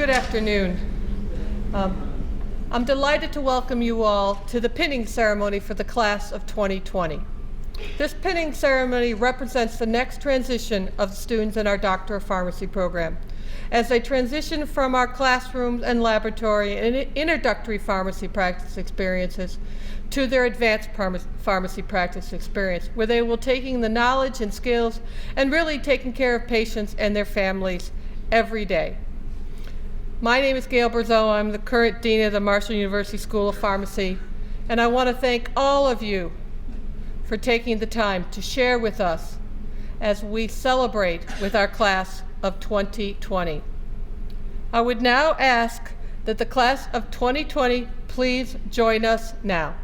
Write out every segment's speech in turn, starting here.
Good afternoon. I'm delighted to welcome you all to the pinning ceremony for the class of 2020. This pinning ceremony represents the next transition of the students in our Doctor of Pharmacy program as they transition from our classrooms and laboratory and introductory pharmacy practice experiences to their advanced pharmacy practice experience, where they will taking the knowledge and skills and really taking care of patients and their families every day. My name is Gayle Brazeau. I'm the current Dean of the Marshall University School of Pharmacy, and I want to thank all of you for taking the time to share with us as we celebrate with our class of 2020. I would now ask that the class of 2020 please join us now.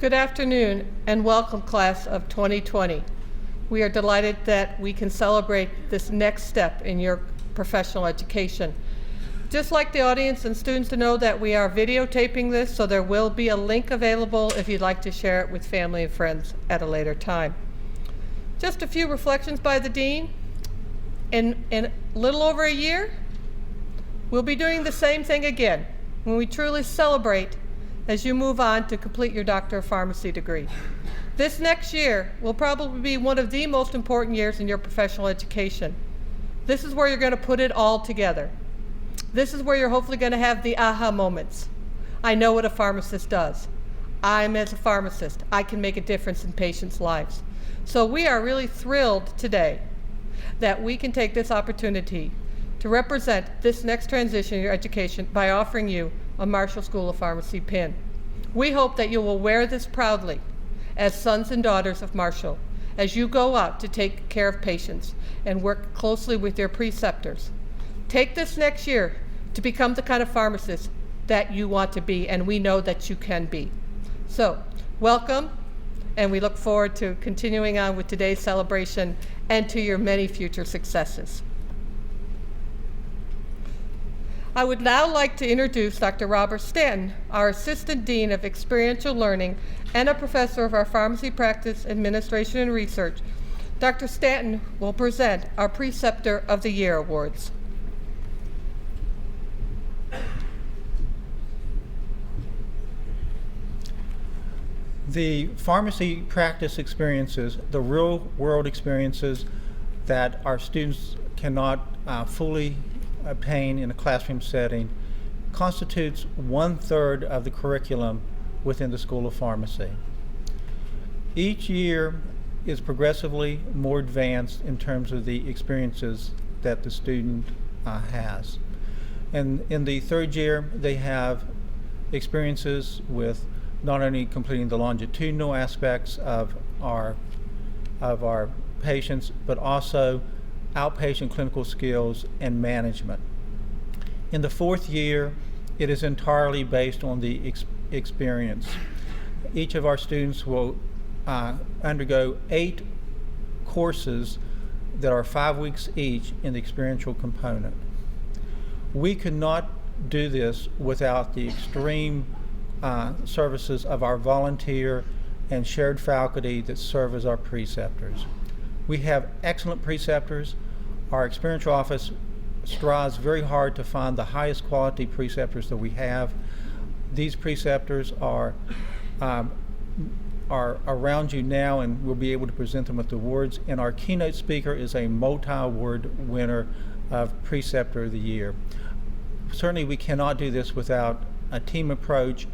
Good afternoon and welcome, class of 2020. We are delighted that we can celebrate this next step in your professional education. Just like the audience and students to know that we are videotaping this, so there will be a link available if you'd like to share it with family and friends at a later time. Just a few reflections by the Dean. In a little over a year, we'll be doing the same thing again when we truly celebrate as you move on to complete your Doctor of Pharmacy degree. This next year will probably be one of the most important years in your professional education. This is where you're going to put it all together. This is where you're hopefully going to have the aha moments. I know what a pharmacist does. As a pharmacist, I can make a difference in patients' lives. So we are really thrilled today that we can take this opportunity to represent this next transition in your education by offering you a Marshall School of Pharmacy pin. We hope that you will wear this proudly as sons and daughters of Marshall as you go out to take care of patients and work closely with your preceptors. Take this next year to become the kind of pharmacist that you want to be, and we know that you can be. So, welcome, and we look forward to continuing on with today's celebration and to your many future successes. I would now like to introduce Dr. Robert Stanton, our Assistant Dean of Experiential Learning and a professor of our Pharmacy Practice, Administration, and Research. Dr. Stanton will present our Preceptor of the Year Awards. The pharmacy practice experiences, the real world experiences that our students cannot fully obtain in a classroom setting, constitutes 1/3 of the curriculum within the School of Pharmacy. Each year is progressively more advanced in terms of the experiences that the student has. And in the third year, they have experiences with not only completing the longitudinal aspects of our patients, but also outpatient clinical skills and management. In the fourth year, it is entirely based on the experience. Each of our students will undergo 8 courses that are 5 weeks each in the experiential component. We could not do this without the extreme services of our volunteer and shared faculty that serve as our preceptors. We have excellent preceptors. Our experiential office strives very hard to find the highest quality preceptors that we have. These preceptors are around you now, and we'll be able to present them with awards. And our keynote speaker is a multi-award winner of Preceptor of the Year. Certainly we cannot do this without a team approach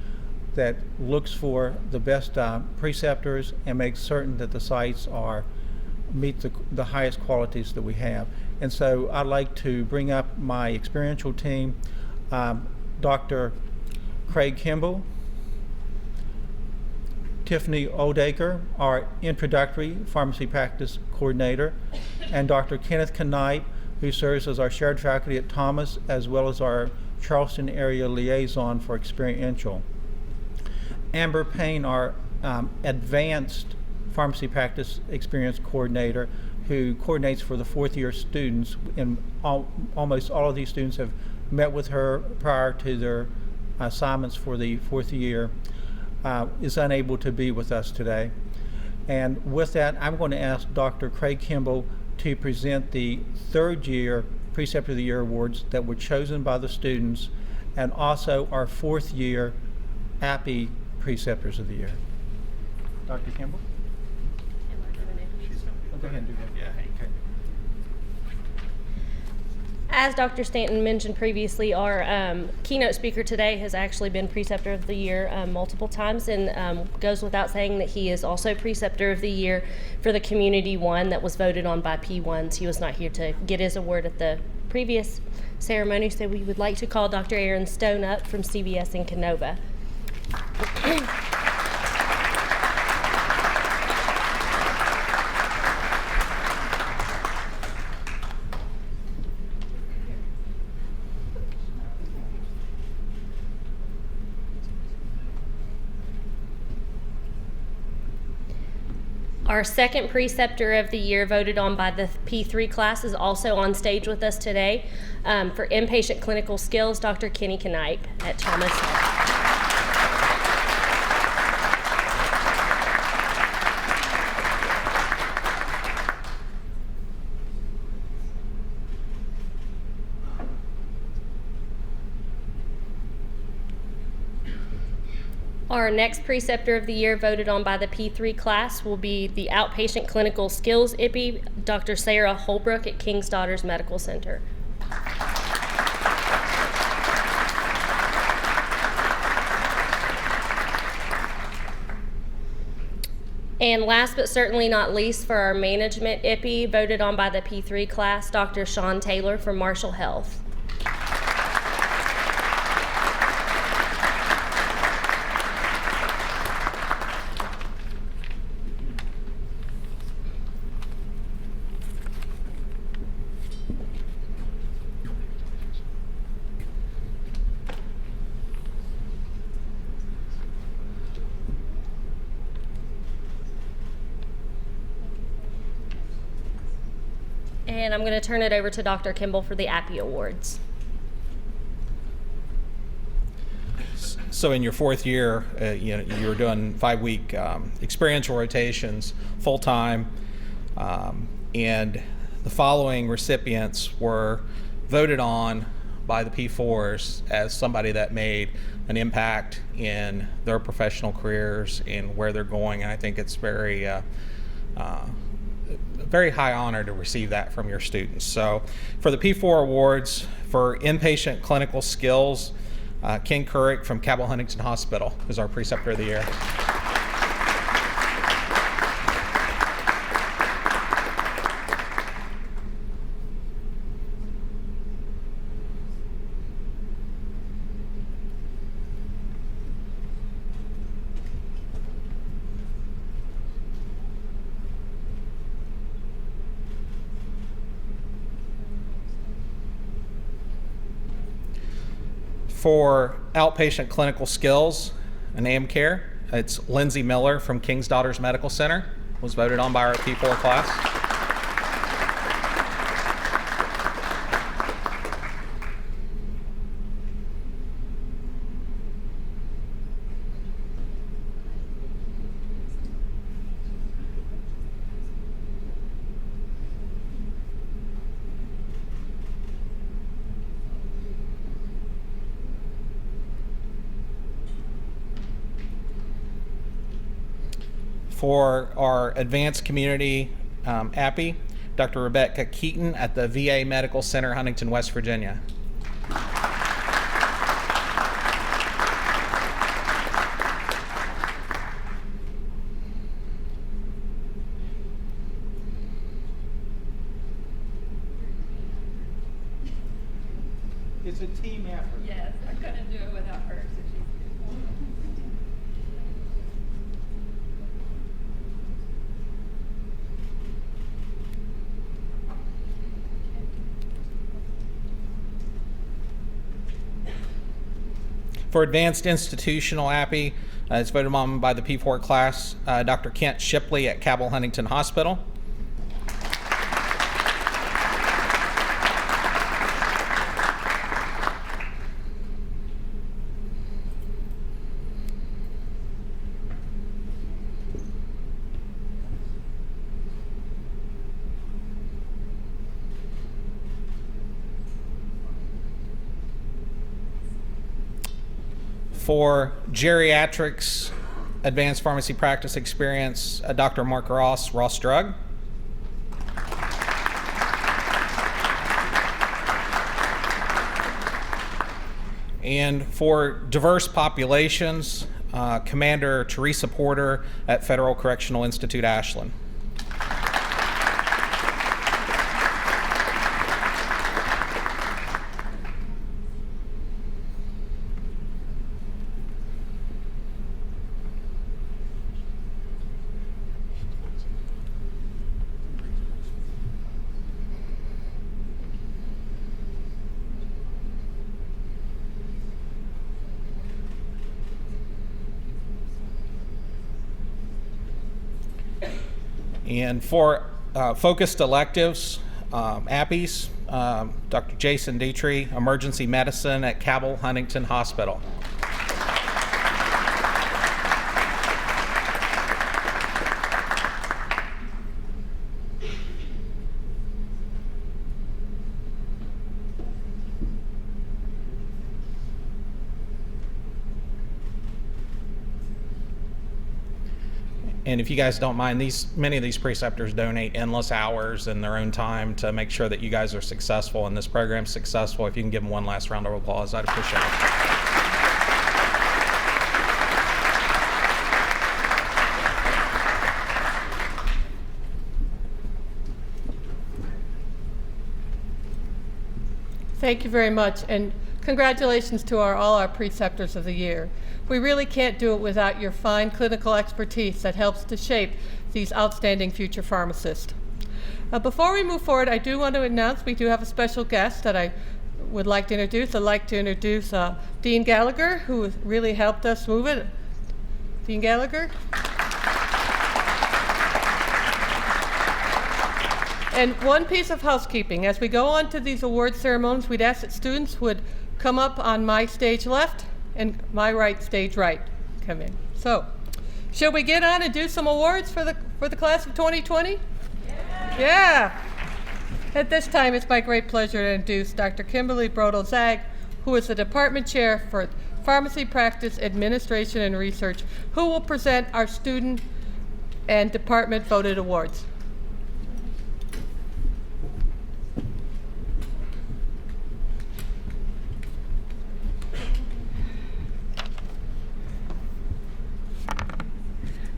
that looks for the best preceptors and makes certain that the sites meet the highest qualities that we have. And so I'd like to bring up my experiential team, Dr. Craig Kimble, Tiffany Oldacre, our introductory pharmacy practice coordinator, and Dr. Kenneth Knipe, who serves as our shared faculty at Thomas, as well as our Charleston area liaison for Experiential. Amber Payne, our advanced pharmacy practice experience coordinator, who coordinates for the fourth year students, and almost all of these students have met with her prior to their assignments for the fourth year, is unable to be with us today. And with that, I'm going to ask Dr. Craig Kimble to present the third year Preceptor of the Year awards that were chosen by the students, and also our fourth year APPE Preceptors of the Year. Dr. Kimble? Go ahead and do that. Yeah. Okay. As Dr. Stanton mentioned previously, our keynote speaker today has actually been Preceptor of the Year multiple times, and goes without saying that he is also Preceptor of the Year for the Community 1 that was voted on by P1s. He was not here to get his award at the previous ceremony, so we would like to call Dr. Aaron Stone up from CBS in Canova. Our second Preceptor of the Year, voted on by the P3 class, is also on stage with us today. For inpatient clinical skills, Dr. Kenny Knipe at Thomas. Our next Preceptor of the Year, voted on by the P3 class, will be the Outpatient Clinical Skills IPPE, Dr. Sarah Holbrook at King's Daughters Medical Center. And last but certainly not least, for our Management IPPE, voted on by the P3 class, Dr. Sean Taylor from Marshall Health. And I'm going to turn it over to Dr. Kimble for the APPE Awards. So in your fourth year, you were doing 5-week experiential rotations full-time, and the following recipients were voted on by the P4s as somebody that made an impact in their professional careers and where they're going. And I think it's very high honor to receive that from your students. So for the P4 awards for inpatient clinical skills, Ken Couric from Cabell Huntington Hospital is our Preceptor of the Year. For outpatient clinical skills and AM care, it's Lindsay Miller from King's Daughters Medical Center, was voted on by our P4 class. For our advanced community API, Dr. Rebecca Keaton at the VA Medical Center, Huntington, West Virginia. It's a team effort. Yes, I couldn't do it without her. So she's For advanced institutional API, it's voted on by the P4 class, Dr. Kent Shipley at Cabell Huntington Hospital. For geriatrics, advanced pharmacy practice experience, Dr. Mark Ross, Ross Drug. And for diverse populations, Commander Teresa Porter at Federal Correctional Institute, Ashland. And for focused electives, APIs, Dr. Jason Dietrich, Emergency Medicine at Cabell Huntington Hospital. And if you guys don't mind, many of these preceptors donate endless hours in their own time to make sure that you guys are successful and this program's successful. If you can give them one last round of applause, I'd appreciate it. Thank you very much, and congratulations to all our preceptors of the year. We really can't do it without your fine clinical expertise that helps to shape these outstanding future pharmacists. Before we move forward, I do want to announce we do have a special guest that I would like to introduce. I'd like to introduce Dean Gallagher, who has really helped us move it. Dean Gallagher. And one piece of housekeeping. As we go on to these award ceremonies, we'd ask that students would come up on my stage left and my right stage right. Come in. So, should we get on and do some awards for the class of 2020? Yeah. At this time, it's my great pleasure to introduce Dr. Kimberly Broedel-Zaugg, who is the Department Chair for Pharmacy Practice Administration and Research, who will present our student and department voted awards.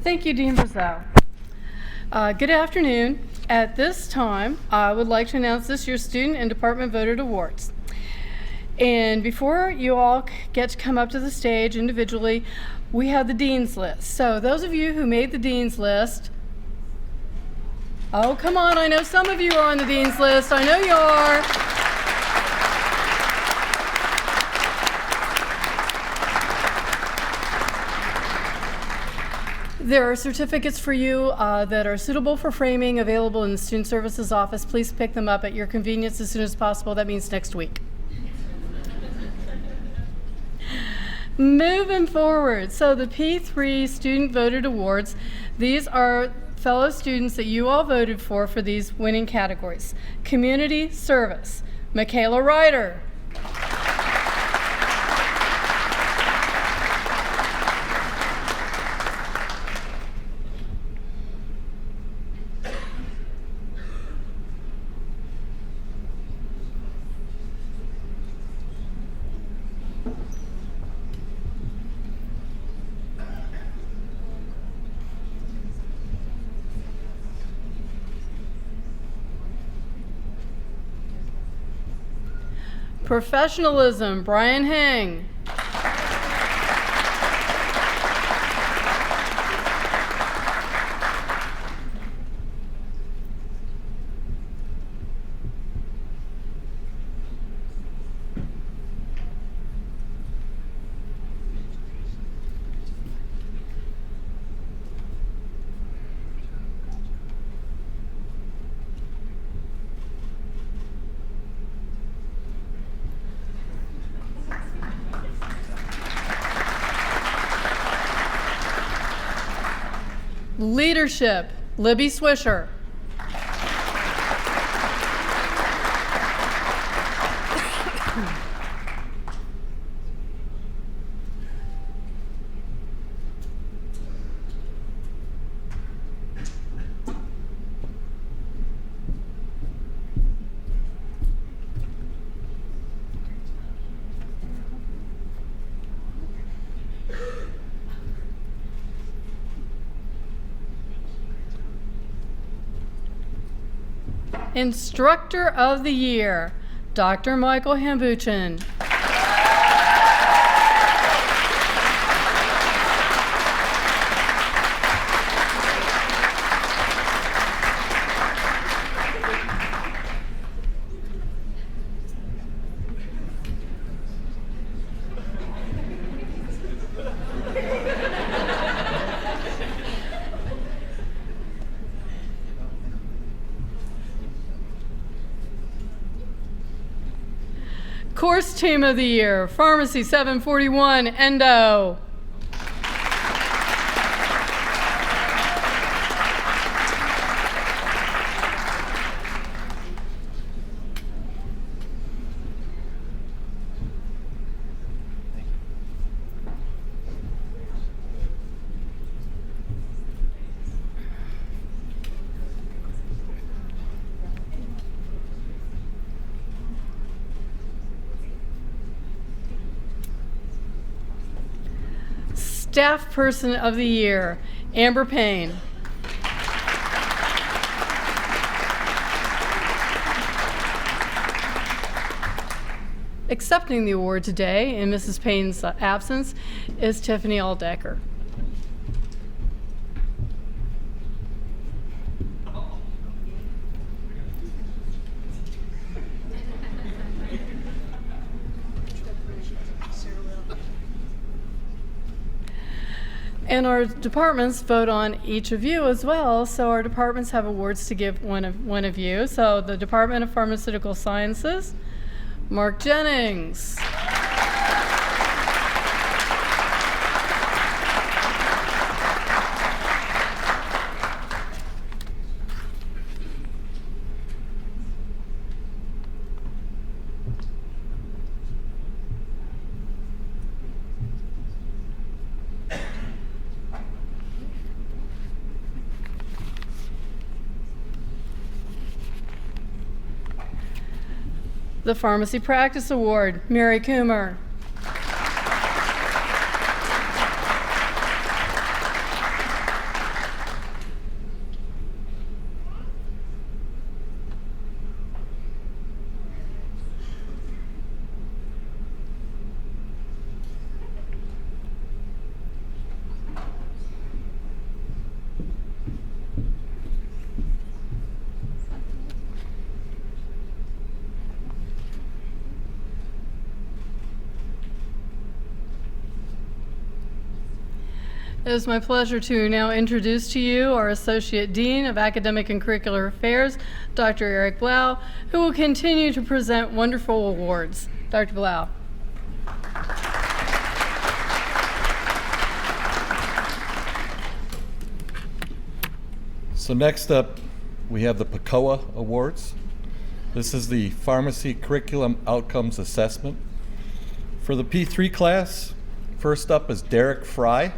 Thank you, Dean Brazeau. Good afternoon. At this time, I would like to announce this year's student and department voted awards. And before you all get to come up to the stage individually, we have the Dean's List. So those of you who made the Dean's List, oh, come on, I know some of you are on the Dean's List. I know you are. There are certificates for you that are suitable for framing available in the Student Services office. Please pick them up at your convenience as soon as possible. That means next week. Moving forward, so the P3 Student Voted Awards, these are fellow students that you all voted for these winning categories. Community Service, McAleer Ryder. Professionalism, Brian Heng. Leadership, Libby Swisher. Instructor of the Year, Dr. Michael Hambuchin. Course Team of the Year, Pharmacy 741, Endo. Staff Person of the Year, Amber Payne. Accepting the award today in Mrs. Payne's absence is Tiffany Aldecker. And our departments vote on each of you as well, so our departments have awards to give one of you. So the Department of Pharmaceutical Sciences, Mark Jennings. The Pharmacy Practice Award, Mary Coomer. It is my pleasure to now introduce to you our Associate Dean of Academic and Curricular Affairs, Dr. Eric Blough, who will continue to present wonderful awards. Dr. Blough. So next up, we have the PCOA Awards. This is the Pharmacy Curriculum Outcomes Assessment. For the P3 class, first up is Derek Fry.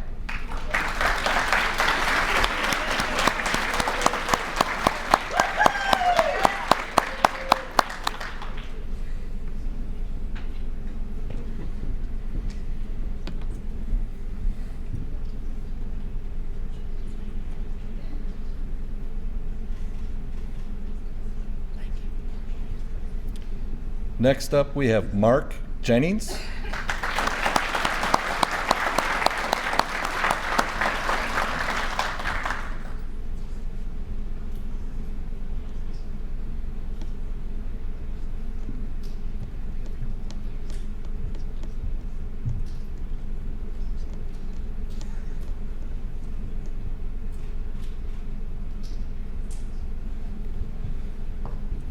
Next up, we have Mark Jennings.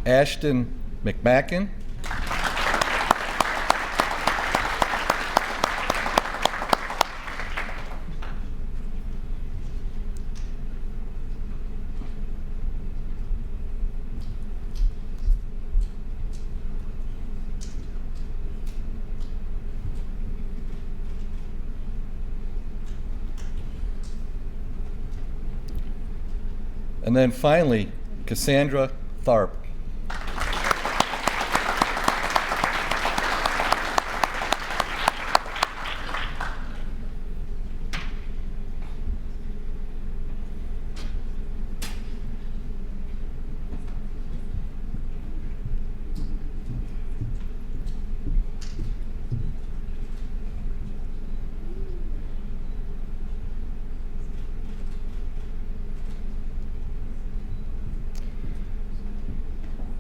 Ashton McMacken. And then finally, Cassandra Tharp.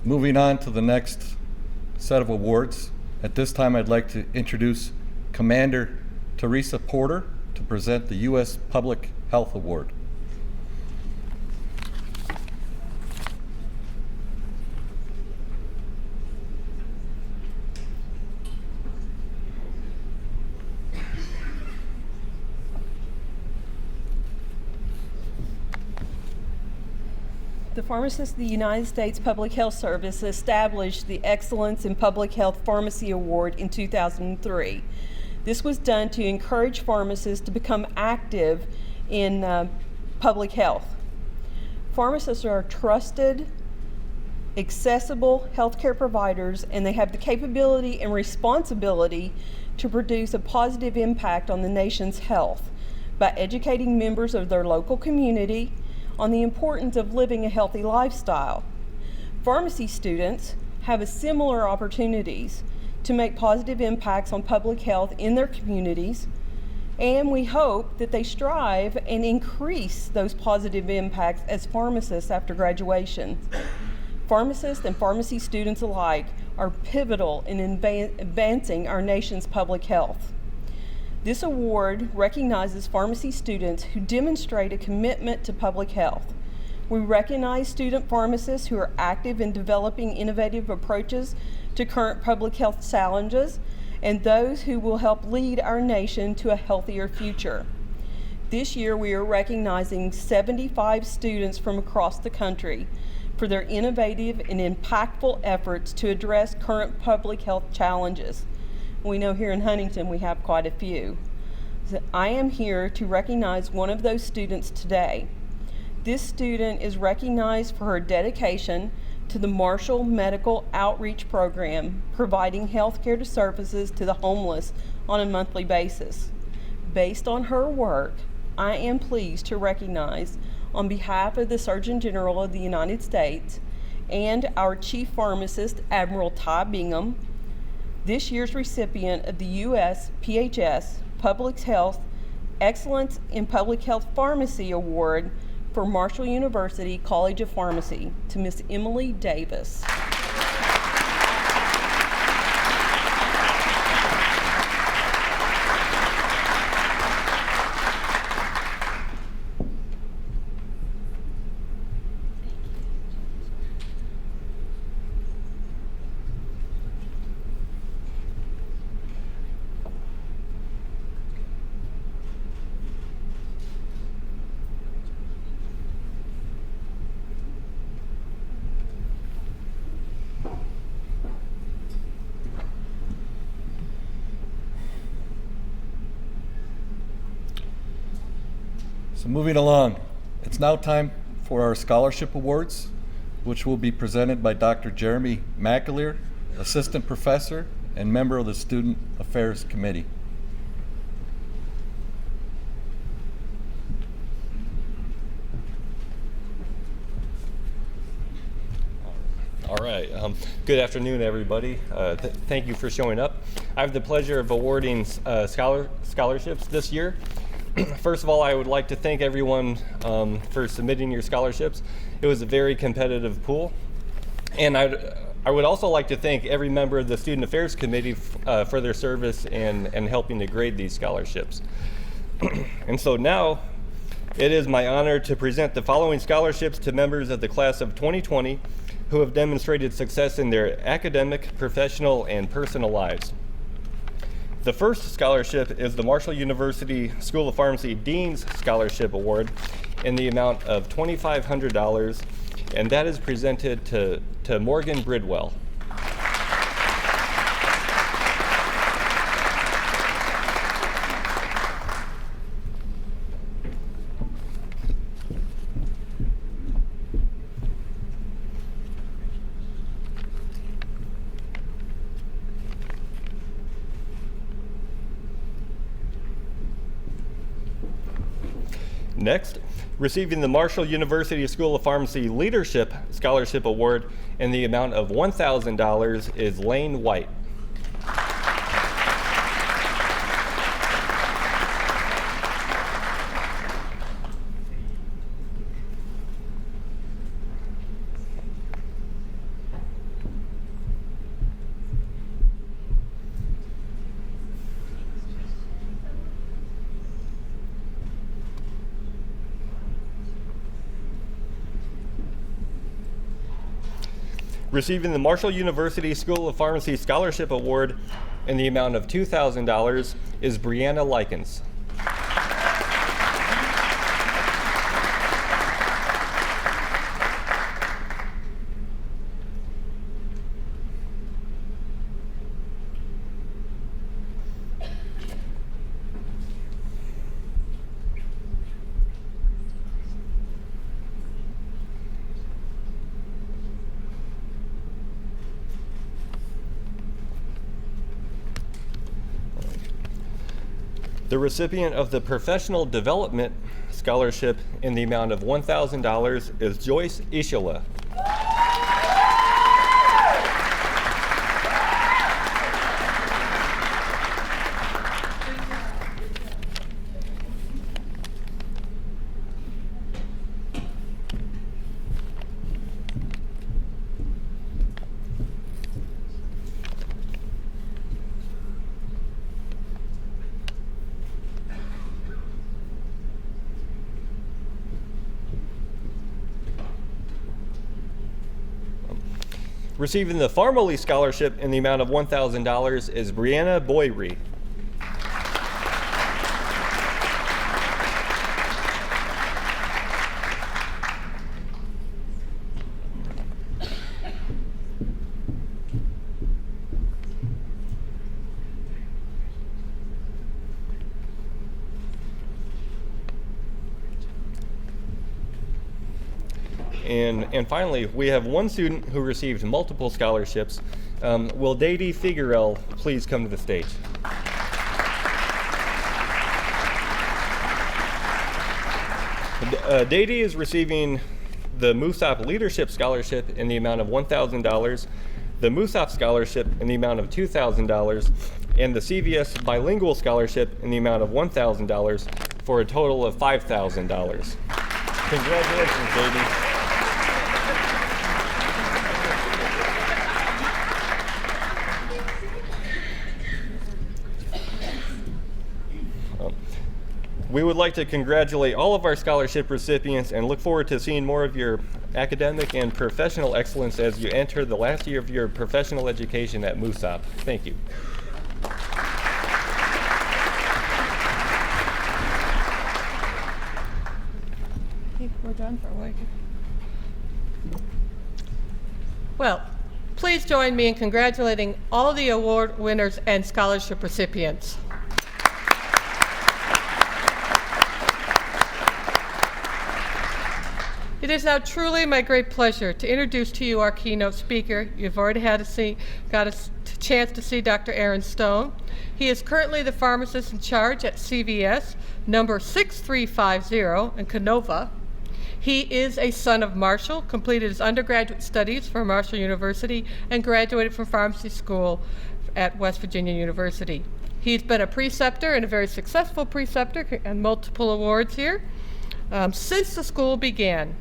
Moving on to the next set of awards. At this time, I'd like to introduce Commander Teresa Porter to present the U.S. Public Health Award. The Pharmacists of the United States Public Health Service established the Excellence in Public Health Pharmacy Award in 2003. This was done to encourage pharmacists to become active in public health. Pharmacists are trusted, accessible healthcare providers, and they have the capability and responsibility to produce a positive impact on the nation's health by educating members of their local community on the importance of living a healthy lifestyle. Pharmacy students have a similar opportunities to make positive impacts on public health in their communities, and we hope that they strive and increase those positive impacts as pharmacists after graduation. Pharmacists and pharmacy students alike are pivotal in advancing our nation's public health. This award recognizes pharmacy students who demonstrate a commitment to public health. We recognize student pharmacists who are active in developing innovative approaches to current public health challenges and those who will help lead our nation to a healthier future. This year, we are recognizing 75 students from across the country for their innovative and impactful efforts to address current public health challenges. We know here in Huntington we have quite a few. So I am here to recognize one of those students today. This student is recognized for her dedication to the Marshall Medical Outreach Program, providing health care services to the homeless on a monthly basis. Based on her work, I am pleased to recognize, on behalf of the Surgeon General of the United States and our Chief Pharmacist, Admiral Ty Bingham, this year's recipient of the U.S. PHS Public Health Excellence in Public Health Pharmacy Award for Marshall University College of Pharmacy, to Ms. Emily Davis. So moving along, it's now time for our scholarship awards, which will be presented by Dr. Jeremy McAleer, Assistant Professor and member of the Student Affairs Committee. All right. Good afternoon, everybody. Thank you for showing up. I have the pleasure of awarding scholarships this year. First of all, I would like to thank everyone for submitting your scholarships. It was a very competitive pool. And I would also like to thank every member of the Student Affairs Committee for their service and helping to grade these scholarships. And so now, it is my honor to present the following scholarships to members of the class of 2020 who have demonstrated success in their academic, professional, and personal lives. The first scholarship is the Marshall University School of Pharmacy Dean's Scholarship Award in the amount of $2,500, and that is presented to Morgan Bridwell. Next, receiving the Marshall University School of Pharmacy Leadership Scholarship Award in the amount of $1,000 is Lane White. Receiving the Marshall University School of Pharmacy Scholarship Award in the amount of $2,000 is Brianna Likens. The recipient of the Professional Development Scholarship in the amount of $1,000 is Joyce Ishala. Receiving the Pharmally Scholarship in the amount of $1,000 is Brianna Boyre. And finally, we have one student who received multiple scholarships. Will Dady Figuerel please come to the stage? Dady is receiving the MUSOP Leadership Scholarship in the amount of $1,000, the MUSOP Scholarship in the amount of $2,000, and the CVS Bilingual Scholarship in the amount of $1,000 for a total of $5,000. Congratulations, Dady. We would like to congratulate all of our scholarship recipients and look forward to seeing more of your academic and professional excellence as you enter the last year of your professional education at MUSOP. Thank you. We're done for a week. Well, please join me in congratulating all of the award winners and scholarship recipients. It is now truly my great pleasure to introduce to you our keynote speaker. You've already got a chance to see Dr. Aaron Stone. He is currently the pharmacist in charge at CVS, number 6350 in Canova. He is a son of Marshall, completed his undergraduate studies from Marshall University, and graduated from pharmacy school at West Virginia University. He's been a preceptor and a very successful preceptor and multiple awards here since the school began.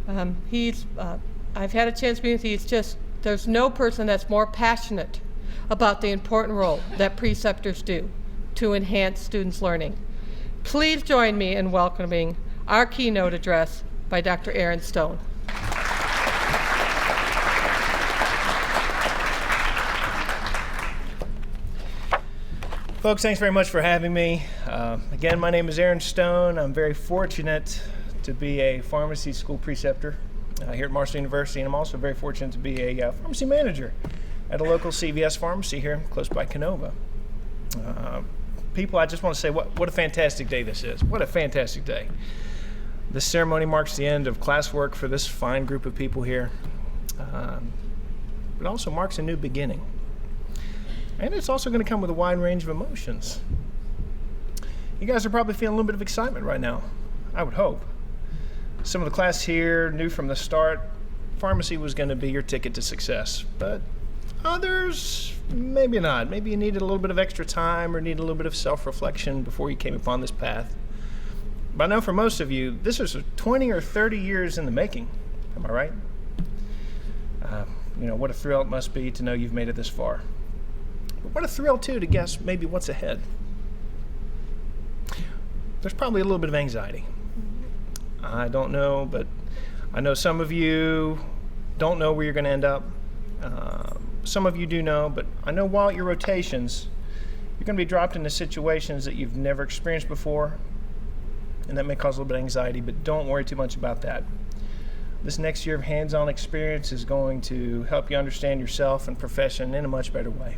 I've had a chance to meet with him. There's no person that's more passionate about the important role that preceptors do to enhance students' learning. Please join me in welcoming our keynote address by Dr. Aaron Stone. Folks, thanks very much for having me. Again, my name is Aaron Stone. I'm very fortunate to be a pharmacy school preceptor here at Marshall University, and I'm also very fortunate to be a pharmacy manager at a local CVS pharmacy here close by Canova. People, I just want to say what a fantastic day this is. What a fantastic day. This ceremony marks the end of classwork for this fine group of people here, but also marks a new beginning. And it's also going to come with a wide range of emotions. You guys are probably feeling a little bit of excitement right now, I would hope. Some of the class here knew from the start pharmacy was going to be your ticket to success, but others, maybe not. Maybe you needed a little bit of extra time or needed a little bit of self-reflection before you came upon this path. But I know for most of you, this is 20 or 30 years in the making. Am I right? What a thrill it must be to know you've made it this far. But what a thrill, too, to guess maybe what's ahead. There's probably a little bit of anxiety. I don't know, but I know some of you don't know where you're going to end up. Some of you do know, but I know while at your rotations, you're going to be dropped into situations that you've never experienced before, and that may cause a little bit of anxiety, but don't worry too much about that. This next year of hands-on experience is going to help you understand yourself and profession in a much better way.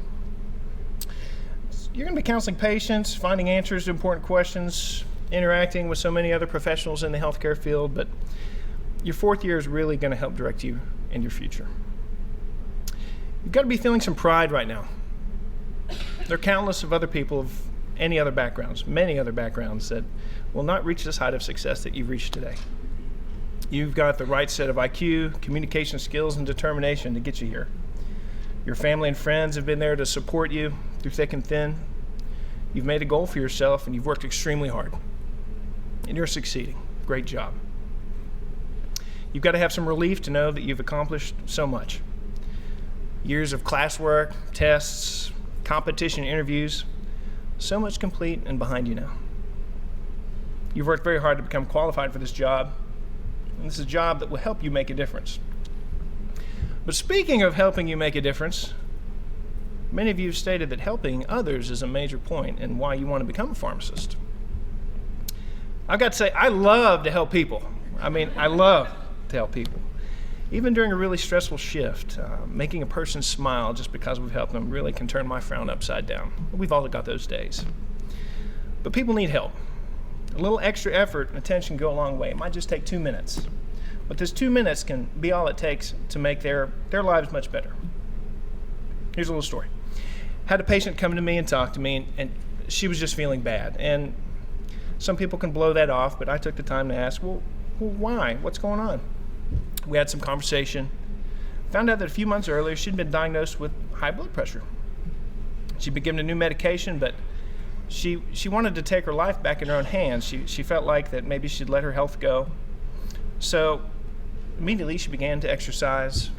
You're going to be counseling patients, finding answers to important questions, interacting with so many other professionals in the healthcare field, but your fourth year is really going to help direct you in your future. You've got to be feeling some pride right now. There are countless of other people of any other backgrounds, many other backgrounds, that will not reach this height of success that you've reached today. You've got the right set of IQ, communication skills, and determination to get you here. Your family and friends have been there to support you through thick and thin. You've made a goal for yourself, and you've worked extremely hard. And you're succeeding. Great job. You've got to have some relief to know that you've accomplished so much. Years of classwork, tests, competition interviews, so much complete and behind you now. You've worked very hard to become qualified for this job, and this is a job that will help you make a difference. But speaking of helping you make a difference, many of you have stated that helping others is a major point in why you want to become a pharmacist. I've got to say, I love to help people. I love to help people. Even during a really stressful shift, making a person smile just because we've helped them really can turn my frown upside down. We've all got those days. But people need help. A little extra effort and attention go a long way. It might just take 2 minutes. But this 2 minutes can be all it takes to make their lives much better. Here's a little story. Had a patient come to me and talk to me, and she was just feeling bad. And some people can blow that off, but I took the time to ask, well, why? What's going on? We had some conversation. Found out that a few months earlier, she'd been diagnosed with high blood pressure. She'd been given a new medication, but she wanted to take her life back in her own hands. She felt like that maybe she'd let her health go. So immediately she began to exercise.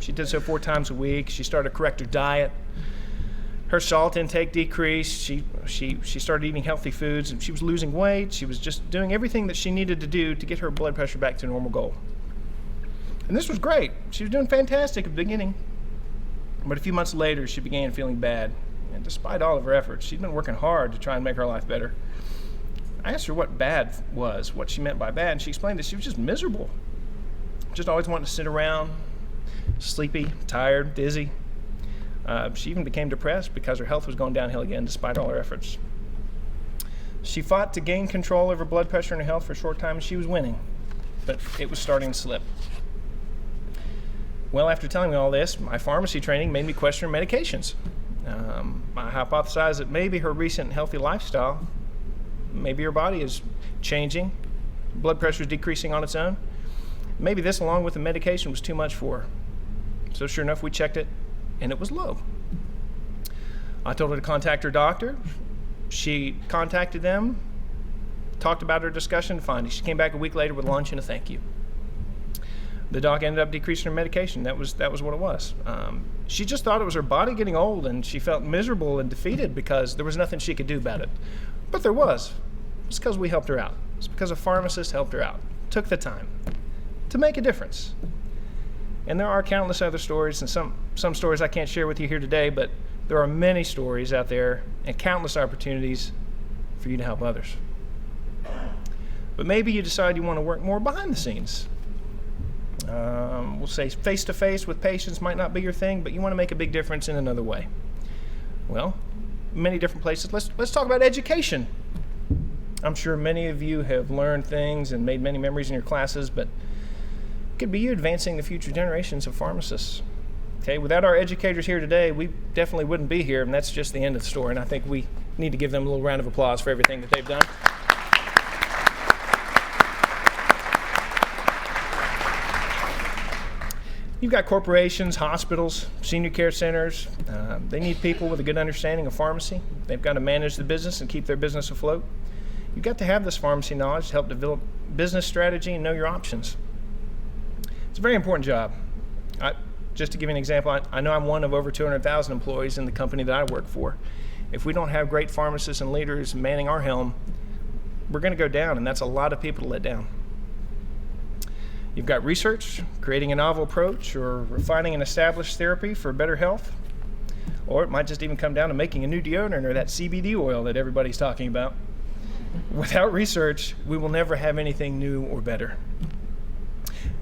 She did so 4 times a week. She started to correct her diet. Her salt intake decreased. She started eating healthy foods, and she was losing weight. She was just doing everything that she needed to do to get her blood pressure back to a normal goal. And this was great. She was doing fantastic at the beginning. But a few months later, she began feeling bad. And despite all of her efforts, she'd been working hard to try and make her life better. I asked her what bad was, what she meant by bad, and she explained that she was just miserable. Just always wanted to sit around, sleepy, tired, dizzy. She even became depressed because her health was going downhill again despite all her efforts. She fought to gain control over blood pressure and her health for a short time, and she was winning. but it was starting to slip. Well, after telling me all this, my pharmacy training made me question her medications. I hypothesized that maybe her recent healthy lifestyle, maybe her body is changing, blood pressure is decreasing on its own. Maybe this, along with the medication, was too much for her. So sure enough, we checked it, and it was low. I told her to contact her doctor. She contacted them, talked about her discussion findings. She came back a week later with lunch and a thank you. The doc ended up decreasing her medication. That was what it was. She just thought it was her body getting old, and she felt miserable and defeated because there was nothing she could do about it. But there was. It's because we helped her out. It's because a pharmacist helped her out, took the time to make a difference. And there are countless other stories, and some stories I can't share with you here today, but there are many stories out there and countless opportunities for you to help others. But maybe you decide you want to work more behind the scenes. We'll say face-to-face with patients might not be your thing, but you want to make a big difference in another way. Well, many different places. Let's talk about education. I'm sure many of you have learned things and made many memories in your classes, but it could be you advancing the future generations of pharmacists. Okay, without our educators here today, we definitely wouldn't be here, and that's just the end of the story, and I think we need to give them a little round of applause for everything that they've done. You've got corporations, hospitals, senior care centers. They need people with a good understanding of pharmacy. They've got to manage the business and keep their business afloat. You've got to have this pharmacy knowledge to help develop business strategy and know your options. It's a very important job. Just to give you an example, I know I'm one of over 200,000 employees in the company that I work for. If we don't have great pharmacists and leaders manning our helm, we're going to go down, and that's a lot of people to let down. You've got research, creating a novel approach, or refining an established therapy for better health. Or it might just even come down to making a new deodorant or that CBD oil that everybody's talking about. Without research, we will never have anything new or better.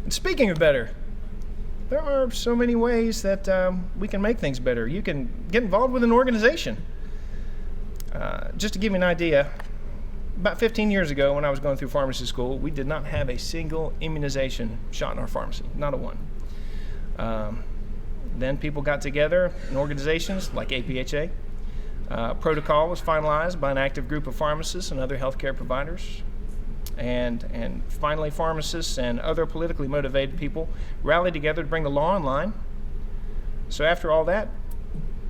And speaking of better, there are so many ways that we can make things better. You can get involved with an organization. Just to give you an idea, about 15 years ago when I was going through pharmacy school, we did not have a single immunization shot in our pharmacy, not a one. Then people got together in organizations like APHA. Protocol was finalized by an active group of pharmacists and other healthcare providers. And finally, pharmacists and other politically motivated people rallied together to bring the law in line. So after all that,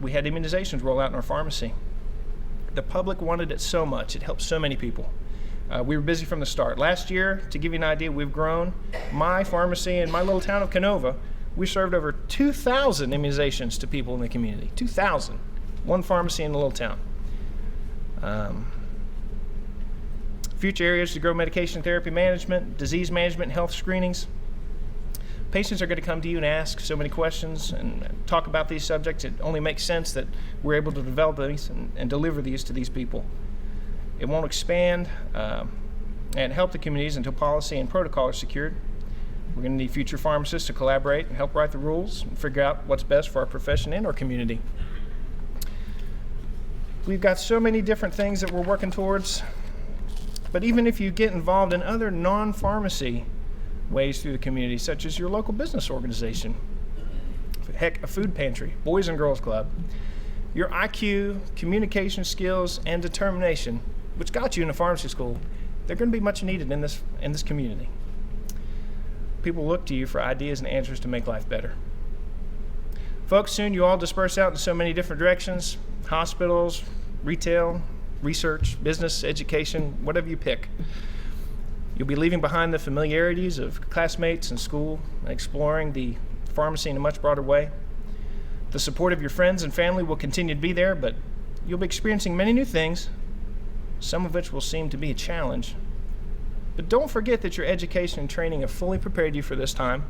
we had immunizations roll out in our pharmacy. The public wanted it so much. It helped so many people. We were busy from the start. Last year, to give you an idea, we've grown. My pharmacy in my little town of Canova, we served over 2,000 immunizations to people in the community. 2,000. One pharmacy in a little town. Future areas to grow: medication therapy management, disease management, health screenings. Patients are going to come to you and ask so many questions and talk about these subjects. It only makes sense that we're able to develop these and deliver these to these people. It won't expand and help the communities until policy and protocol are secured. We're going to need future pharmacists to collaborate and help write the rules and figure out what's best for our profession and our community. We've got so many different things that we're working towards, but even if you get involved in other non-pharmacy ways through the community, such as your local business organization, heck, a food pantry, Boys and Girls Club, your IQ, communication skills, and determination, which got you into pharmacy school, they're going to be much needed in this community. People look to you for ideas and answers to make life better. Folks, soon you all disperse out in so many different directions: hospitals, retail, research, business, education, whatever you pick. You'll be leaving behind the familiarities of classmates and school and exploring the pharmacy in a much broader way. The support of your friends and family will continue to be there, but you'll be experiencing many new things, some of which will seem to be a challenge. But don't forget that your education and training have fully prepared you for this time.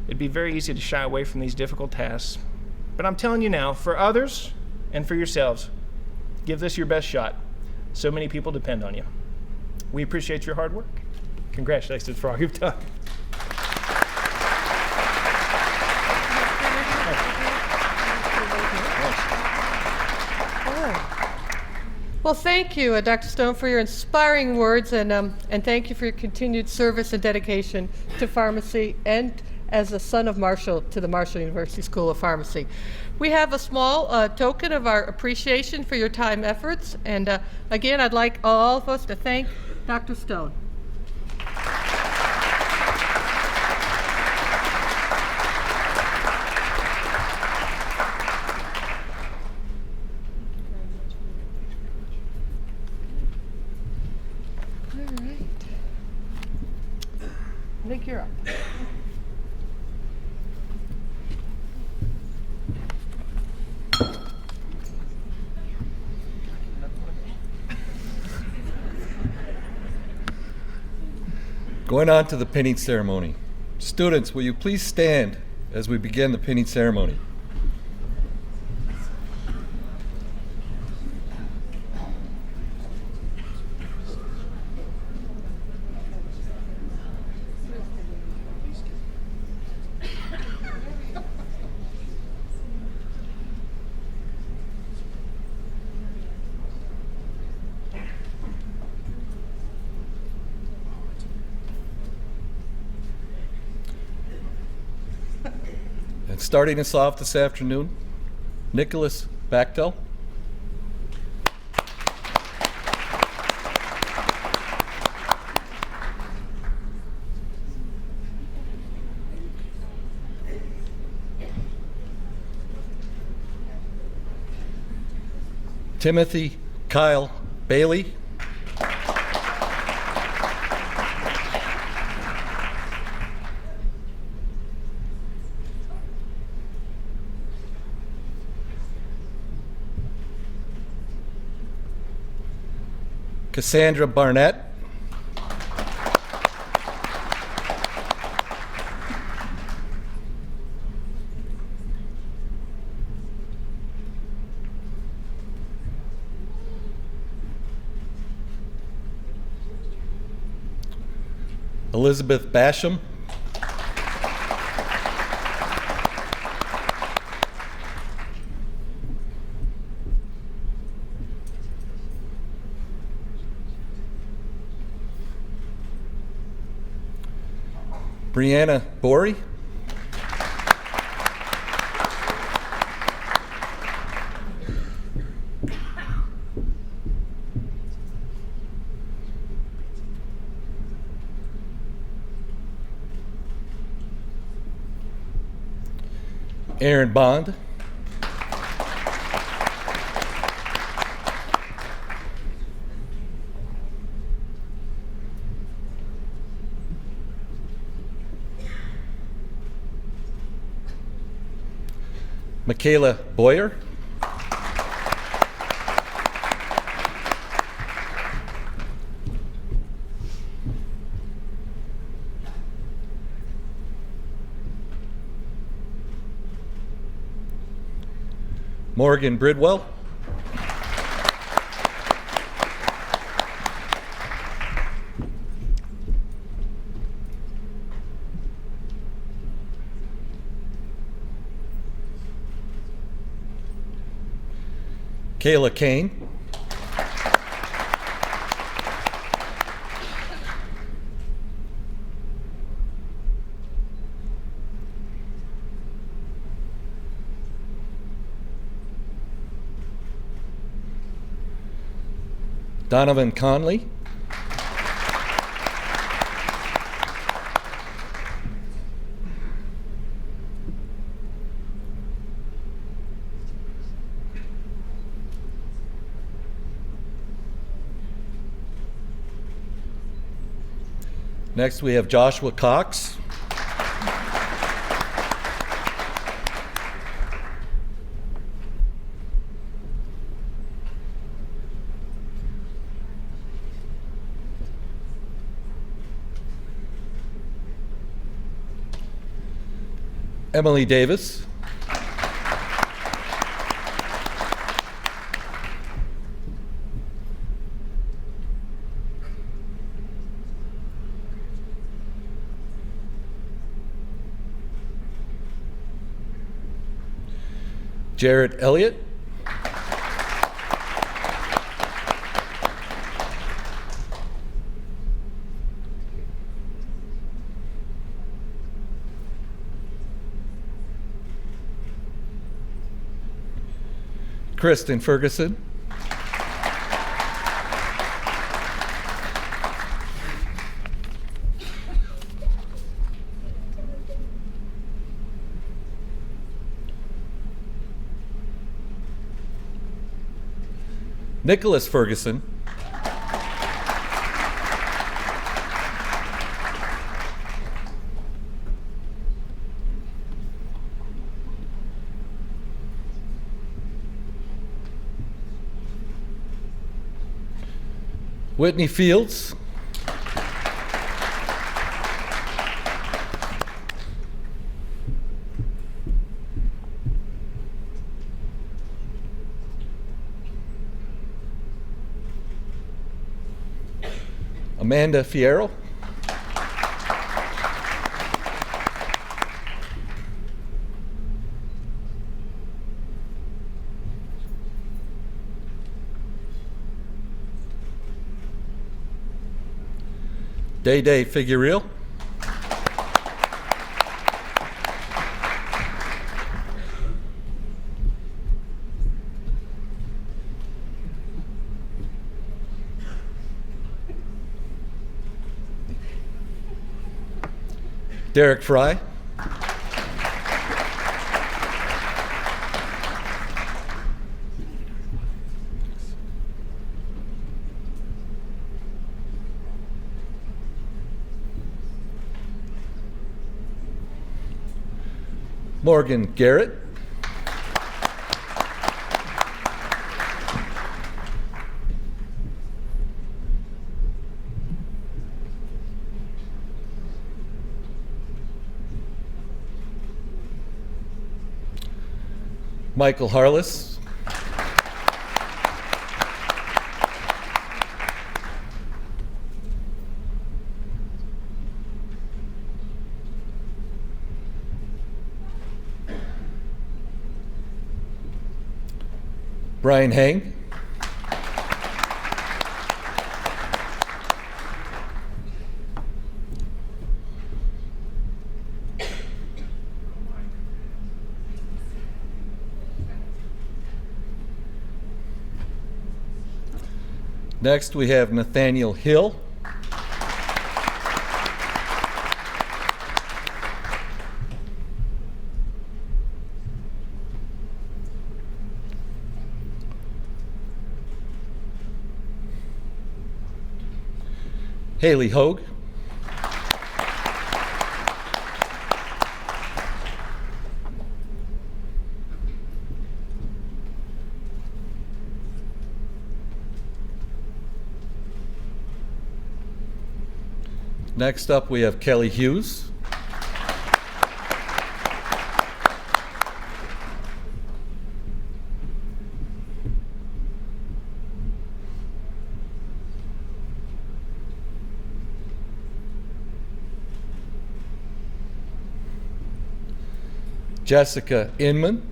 It'd be very easy to shy away from these difficult tasks. But I'm telling you now, for others and for yourselves, give this your best shot. So many people depend on you. We appreciate your hard work. Congratulations for all you've done. Well, thank you, Dr. Stone, for your inspiring words, and thank you for your continued service and dedication to pharmacy, and as a son of Marshall, to the Marshall University School of Pharmacy. We have a small token of our appreciation for your time efforts, and again, I'd like all of us to thank Dr. Stone. I think you're up. Going on to the pinning ceremony. Students, will you please stand as we begin the pinning ceremony? And starting us off this afternoon, Nicholas Bachtel. Timothy Kyle Bailey. Cassandra Barnett. Elizabeth Basham. Brianna Borey. Aaron Bond. Michaela Boyer. Morgan Bridwell. Kayla Kane. Donovan Conley. Next we have Joshua Cox. Emily Davis. Jared Elliott. Kristen Ferguson. Nicholas Ferguson. Whitney Fields. Amanda Fierro. Day Figuereal. Derek Fry. Morgan Garrett. Michael Harless. Brian Hang. Next, we have Nathaniel Hill. Haley Hogue. Next up, we have Kelly Hughes. Jessica Inman.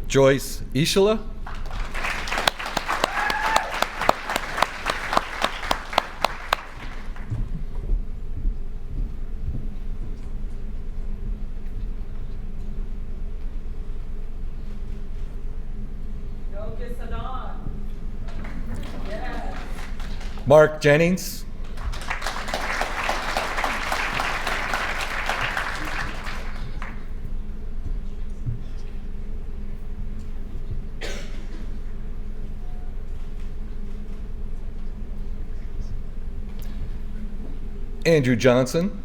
Joyce Ishala. Mark Jennings. Andrew Johnson.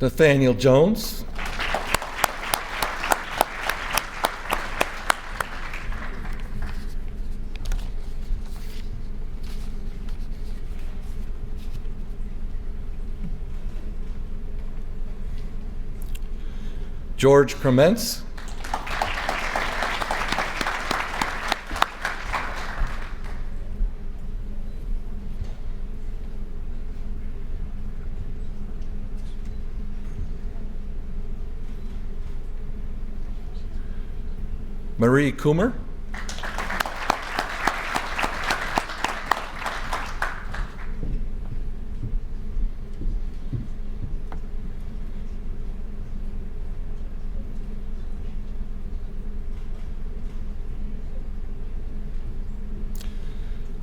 Nathaniel Jones. George Crements. Marie Coomer.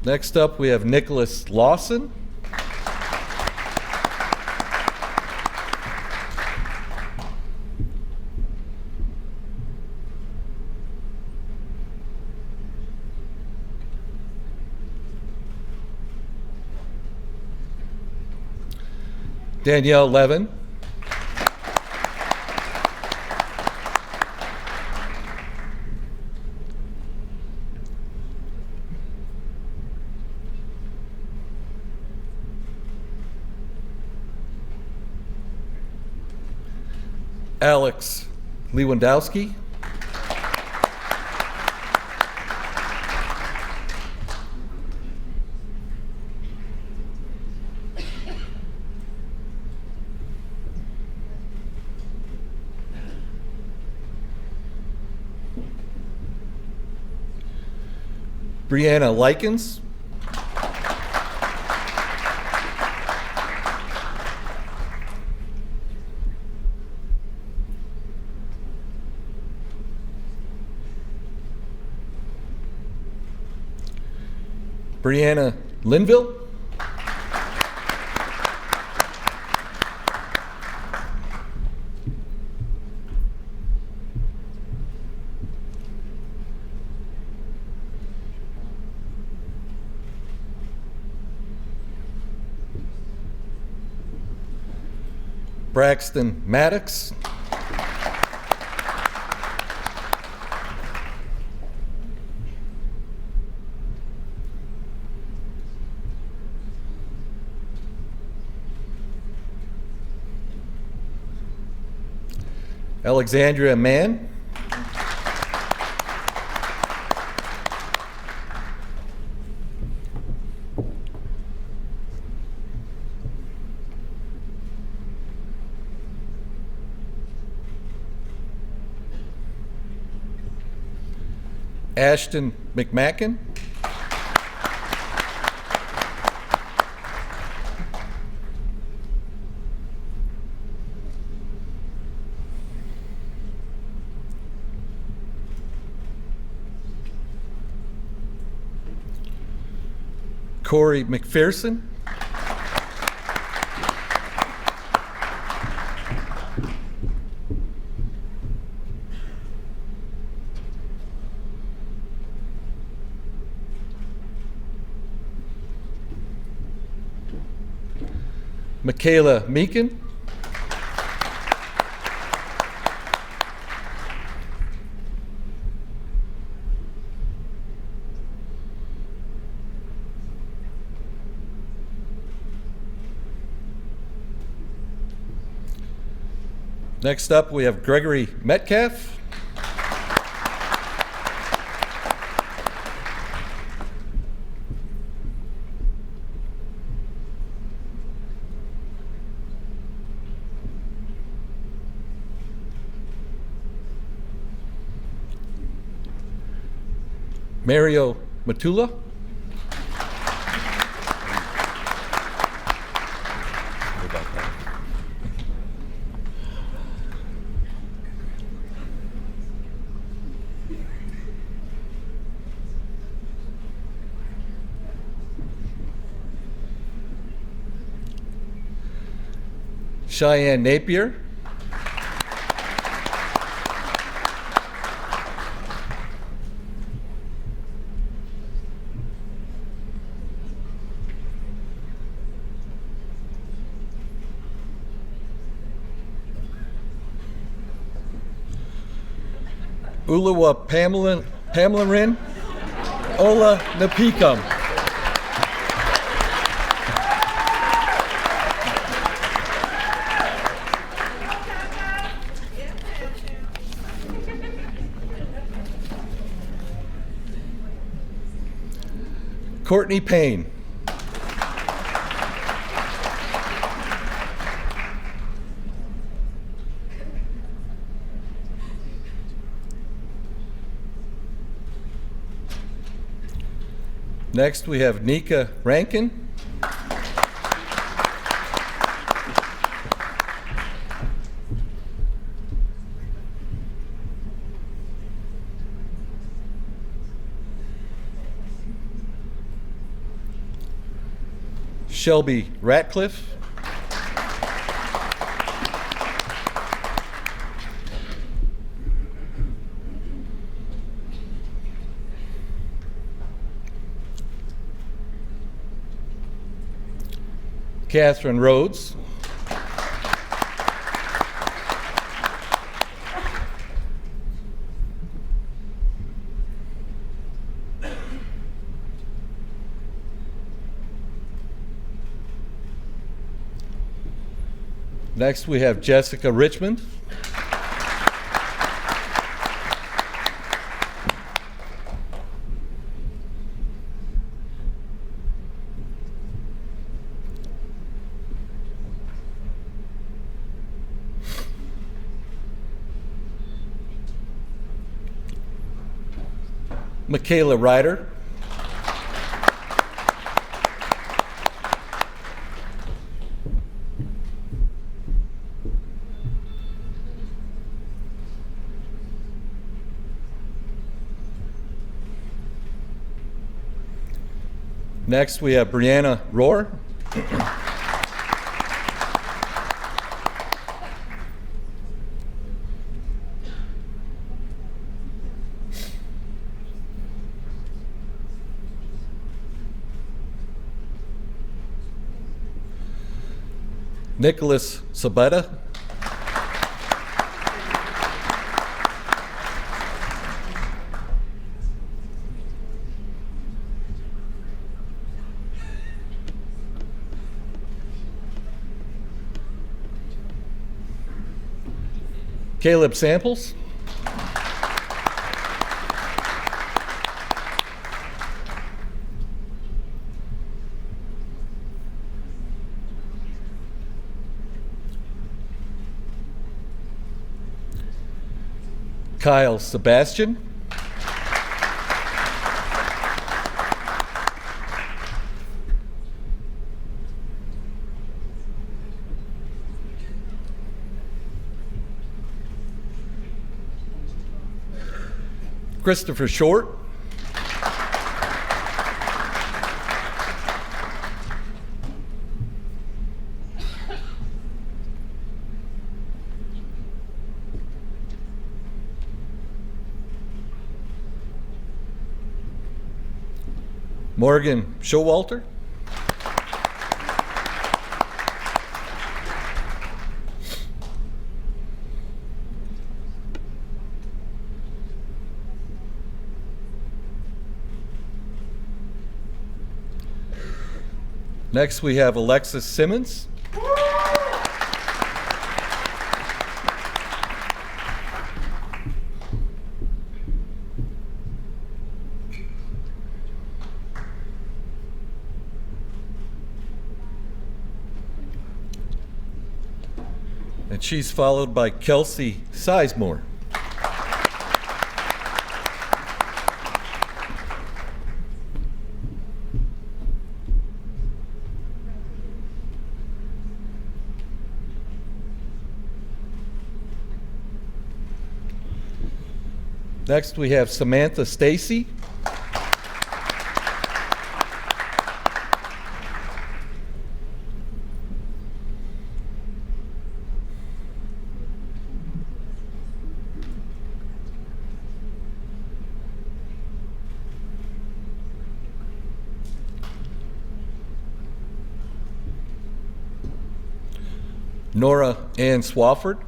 Next up, we have Nicholas Lawson. Danielle Levin. Alex Lewandowski. Brianna Likens. Brianna Linville. Braxton Maddox. Alexandria Mann. Ashton McMacken. Corey McPherson. Michaela Meekin. Next up, we have Gregory Metcalf. Mario Matula. Cheyenne Napier. Uluwa Pamela Rin. Ola Napikam. Courtney Payne. Next, we have Nika Rankin. Shelby Ratcliffe. Catherine Rhodes. Next, we have Jessica Richmond. McAleer Ryder. Next, we have Brianna Rohr. Nicholas Sabetta. Caleb Samples. Kyle Sebastian. Christopher Short. Morgan Showalter. Next, we have Alexis Simmons. And she's followed by Kelsey Sizemore. Next, we have Samantha Stacy. Nora Ann Swafford.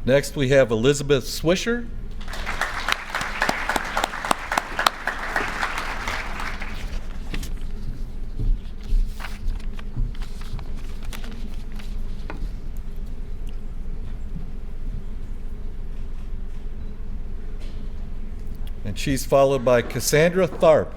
Next, we have Elizabeth Swisher. And she's followed by Cassandra Tharp.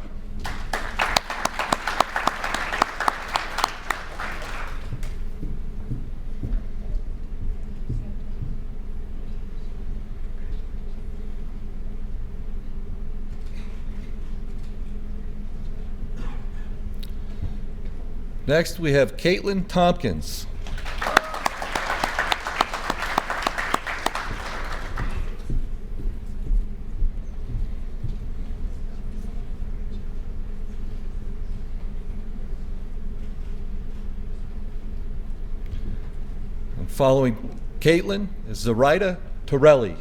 Next, we have Caitlin Tompkins. And following Caitlin is Zoraida Torelli.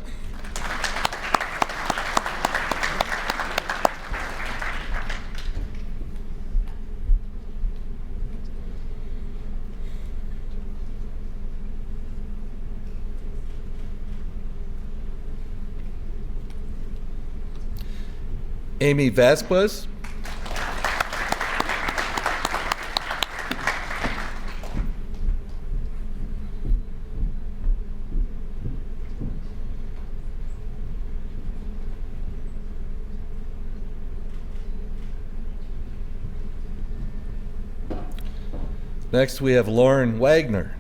Amy Vasquez. Next, we have Lauren Wagner.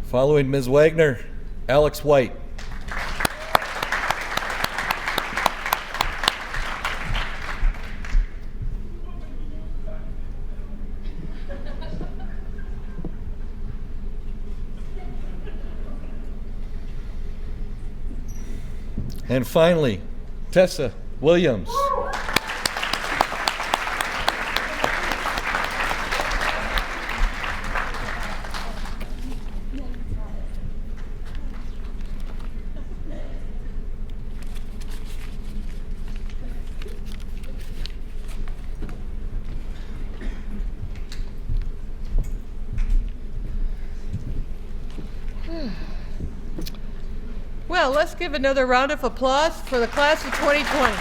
Following Ms. Wagner, Alex White. And finally, Tessa Williams. Well, let's give another round of applause for the class of 2020.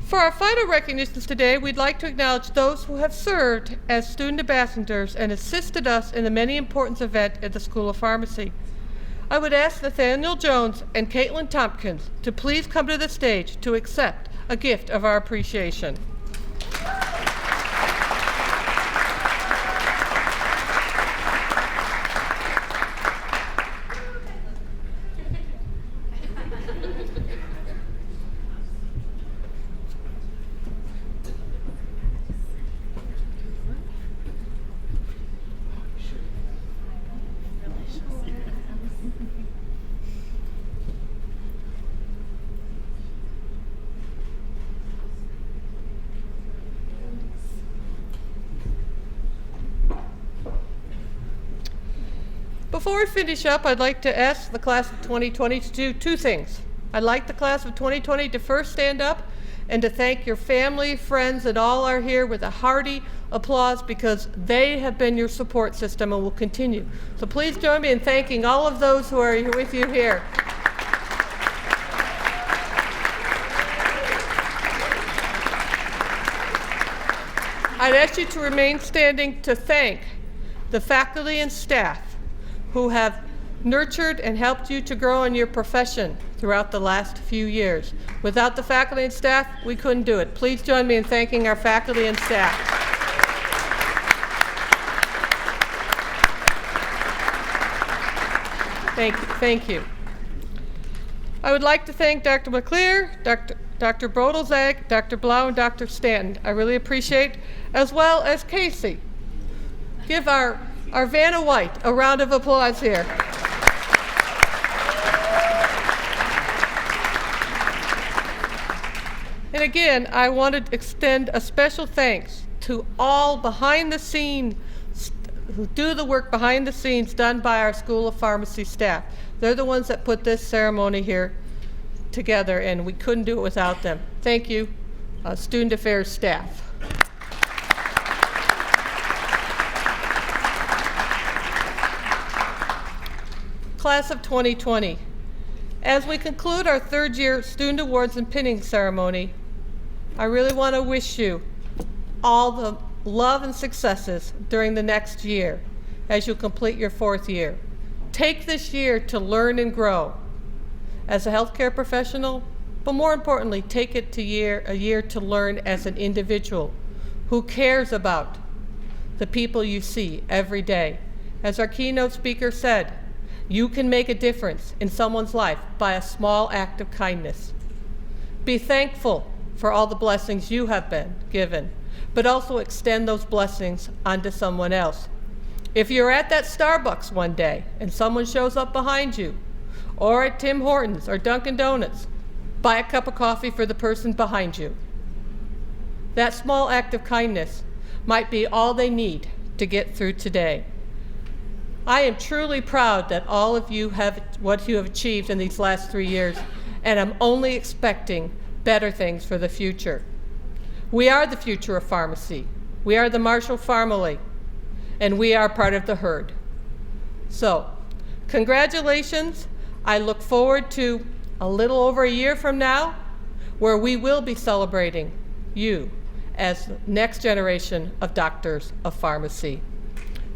For our final recognitions today, we'd like to acknowledge those who have served as student ambassadors and assisted us in the many important events at the School of Pharmacy. I would ask Nathaniel Jones and Caitlin Tompkins to please come to the stage to accept a gift of our appreciation. Before we finish up, I'd like to ask the class of 2020 to do two things. I'd like the class of 2020 to first stand up and to thank your family, friends, and all are here with a hearty applause because they have been your support system and will continue. So please join me in thanking all of those who are with you here. I'd ask you to remain standing to thank the faculty and staff who have nurtured and helped you to grow in your profession throughout the last few years. Without the faculty and staff, we couldn't do it. Please join me in thanking our faculty and staff. Thank you. I would like to thank Dr. McAleer, Dr. Broedel-Zaugg, Dr. Blough, and Dr. Stanton. I really appreciate, as well as Casey. Give our Vanna White a round of applause here. And again, I want to extend a special thanks to all behind the scenes who do the work behind the scenes done by our School of Pharmacy staff. They're the ones that put this ceremony here together, and we couldn't do it without them. Thank you, Student Affairs staff. Class of 2020, as we conclude our third year student awards and pinning ceremony, I really want to wish you all the love and successes during the next year as you complete your fourth year. Take this year to learn and grow as a healthcare professional, but more importantly, take it to a year to learn as an individual who cares about the people you see every day. As our keynote speaker said, you can make a difference in someone's life by a small act of kindness. Be thankful for all the blessings you have been given, but also extend those blessings onto someone else. If you're at that Starbucks one day and someone shows up behind you, or at Tim Hortons or Dunkin' Donuts, buy a cup of coffee for the person behind you. That small act of kindness might be all they need to get through today. I am truly proud that all of you have what you have achieved in these last 3 years, and I'm only expecting better things for the future. We are the future of pharmacy. We are the Marshall family, and we are part of the herd. So, congratulations. I look forward to a little over a year from now, where we will be celebrating you as the next generation of doctors of pharmacy.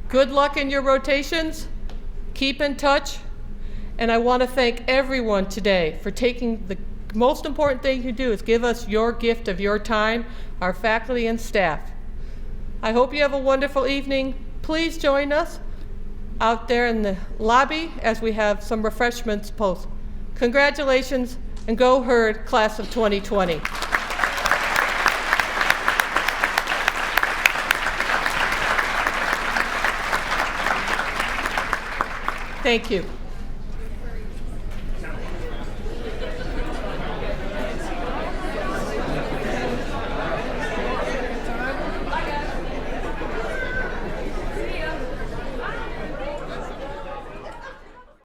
Good luck in your rotations. Keep in touch. And I want to thank everyone today for taking the most important thing you do is give us your gift of your time, our faculty and staff. I hope you have a wonderful evening. Please join us out there in the lobby as we have some refreshments post. Congratulations, and go Herd, Class of 2020. Thank you.